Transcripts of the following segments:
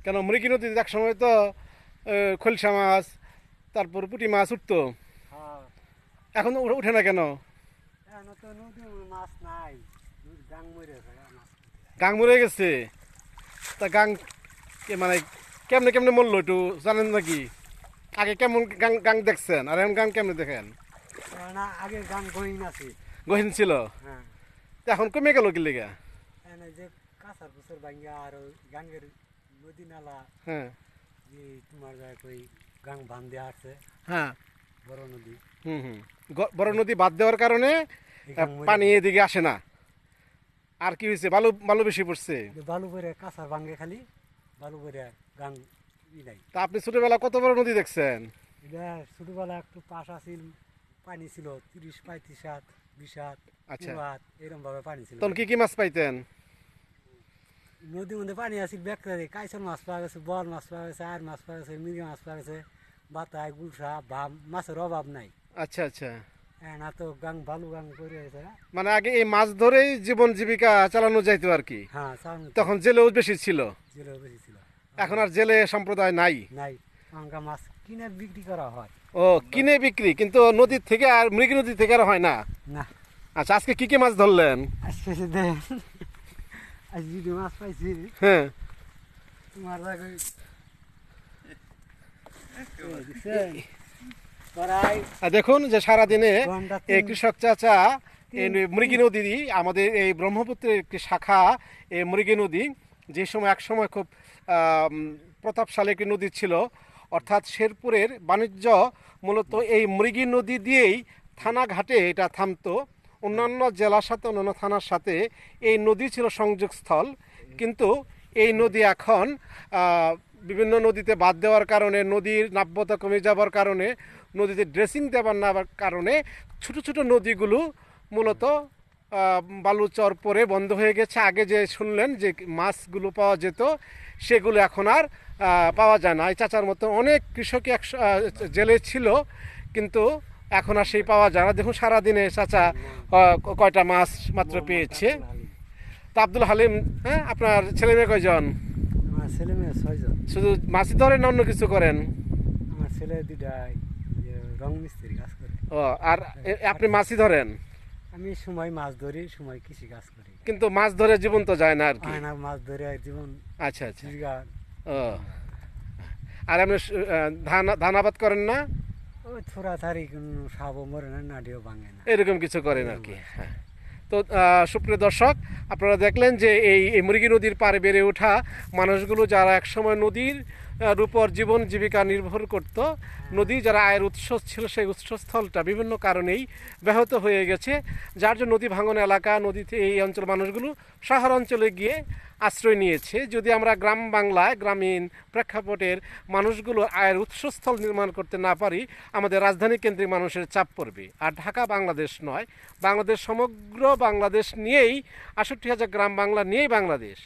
কেন মৃগী নদীতে এক সময় তো খলসা মাছ তারপর পুঁটি মাছ উঠতো, এখন উঠে না কেন? গাং মরে গেছে। তা গাং মানে কেমনে কেমনে মরলো একটু জানেন নাকি? আগে কেমন গাং গাং দেখছেন আর এখন গাং কেমনে দেখেন? আগে গান গহীন আছে, গহীন ছিল, হ্যাঁ। এখন কমে গেল কি লেগা? যে কাঁচার বছর ভাঙ্গা আর গাঙ্গের নদী নালা, হ্যাঁ, যে তোমার যায় কই গাং বান দেওয়া আছে, হ্যাঁ, বড় নদী। বড় নদী বাদ দেওয়ার কারণে পানি এদিকে আসে না। আর কি হয়েছে? বালু বালু বেশি পড়ছে। বালু করে কাঁচার ভাঙ্গে, খালি বালু করে গাং নাই। তা আপনি ছোটবেলা কত বড় নদী দেখছেন? এটা ছোটবেলা একটু পাশ আছিল, পানি ছিল 30-35 হাত, 20 হাত, আচ্ছা, এরকম ভাবে পানি ছিল। তখন কি কি মাছ পাইতেন? নদীর মধ্যে পানি আছিল, ব্যাকটারি কাইসর মাছ পাওয়া গেছে, বল মাছ পাওয়া গেছে, আর মাছ পাওয়া গেছে, মৃগী মাছ পাওয়া গেছে, বাতায় গুলশা ভাব, মাছের অভাব নাই। আচ্ছা আচ্ছা, না তো গাং ভালো গাং করে গেছে। মানে আগে এই মাছ ধরেই জীবন জীবিকা চালানো যাইতো আর কি। হ্যাঁ, তখন জেলেও বেশি ছিল। জেলেও বেশি ছিল। এখন আর জেলে সম্প্রদায় নাই। নাই, আঙ্কা মাছ কিনে বিক্রি করা হয়। ও, কিনে বিক্রি, কিন্তু নদীর থেকে আর মৃগী নদী থেকে আর হয় না। না। আচ্ছা, আজকে কি কি মাছ ধরলেন? আজকে যদি মাছ পাইছি, হ্যাঁ, তোমার দেখুন যে সারাদিনে এই কৃষক চাচা এই মৃগী নদী, আমাদের এই ব্রহ্মপুত্রের একটি শাখা এই মৃগী নদী, যে সময় এক সময় খুব প্রতাপশালী একটি নদী ছিল, অর্থাৎ শেরপুরের বাণিজ্য মূলত এই মৃগী নদী দিয়েই থানাঘাটে এটা থামতো। অন্যান্য জেলার সাথে অন্যান্য থানার সাথে এই নদী ছিল সংযোগস্থল, কিন্তু এই নদী এখন বিভিন্ন নদীতে বাদ দেওয়ার কারণে, নদীর নাব্যতা কমে যাওয়ার কারণে, নদীতে ড্রেসিং দেওয়ার নেওয়ার কারণে ছোট ছোট নদীগুলো মূলত বালুচর পরে বন্ধ হয়ে গেছে। আগে যে শুনলেন যে মাছগুলো পাওয়া যেত, সেগুলো এখন আর পাওয়া যায় না। এই চাচার মতো অনেক কৃষকই জেলে ছিল, কিন্তু এখন আর সেই পাওয়া যায় না। দেখুন সারাদিনে চাচা কয়টা মাছ মাত্র পেয়েছে। তা আব্দুল হালিম, হ্যাঁ, আপনার ছেলে মেয়ে কয়জন? আমার ছেলে মেয়ে 6 জন। শুধু মাছই ধরেন না অন্য কিছু করেন? আমার ছেলে 2টাই রং মিস্ত্রি কাজ করে। ও, আর আপনি মাছই ধরেন? আমি সময় মাছ ধরি, সময় কৃষি কাজ করি। কিন্তু মাছ ধরে জীবন তো যায় না আর কি। না, মাছ ধরে জীবন। আচ্ছা আচ্ছা। ও, আর আপনি ধান আবাদ করেন না? ওই থোড়া থারি সাবও মরে না, নাডিও ভাঙে না, এরকম কিছু করেন আর কি। হ্যাঁ। তো সুপ্রিয় দর্শক, আপনারা দেখলেন যে এই মৃগী নদীর পাড়ে বেড়ে ওঠা মানুষগুলো, যারা একসময় নদীর উপর জীবন জীবিকা নির্ভর করত, নদী যারা আয়ের উৎস ছিল, সেই উৎসস্থলটা বিভিন্ন কারণেই ব্যাহত হয়ে গেছে, যার জন্য নদী ভাঙন এলাকা, নদীতে এই অঞ্চল মানুষগুলো শহর অঞ্চলে গিয়ে আশ্রয় নিয়েছে। যদি আমরা গ্রাম বাংলায়, গ্রামীণ প্রেক্ষাপটের মানুষগুলো আয়ের উৎসস্থল নির্মাণ করতে না পারি, আমাদের রাজধানী কেন্দ্রিক মানুষের চাপ পড়বে। আর ঢাকা বাংলাদেশ নয়, বাংলাদেশ সমগ্র বাংলাদেশ নিয়েই, 68,000 গ্রাম বাংলা নিয়েই বাংলাদেশ।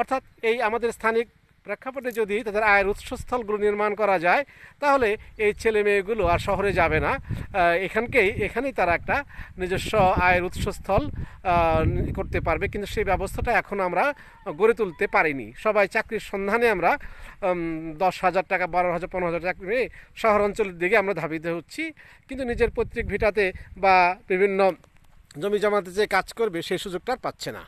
অর্থাৎ এই আমাদের স্থানিক প্রেক্ষাপটে যদি তাদের আয়ের উৎসস্থলগুলো নির্মাণ করা যায়, তাহলে এই ছেলে মেয়েগুলো আর শহরে যাবে না, এখানেই তারা একটা নিজস্ব আয়ের উৎসস্থল করতে পারবে। কিন্তু সেই ব্যবস্থাটা এখন আমরা গড়ে তুলতে পারিনি। সবাই চাকরির সন্ধানে আমরা 10,000 টাকা, 12,000, 15,000 চাকরি নিয়ে শহর অঞ্চলের দিকে আমরা ধাবিত হচ্ছি, কিন্তু নিজের পৈতৃক ভিটাতে বা বিভিন্ন জমি জমাতে যে কাজ করবে সেই সুযোগটা আর পাচ্ছে না।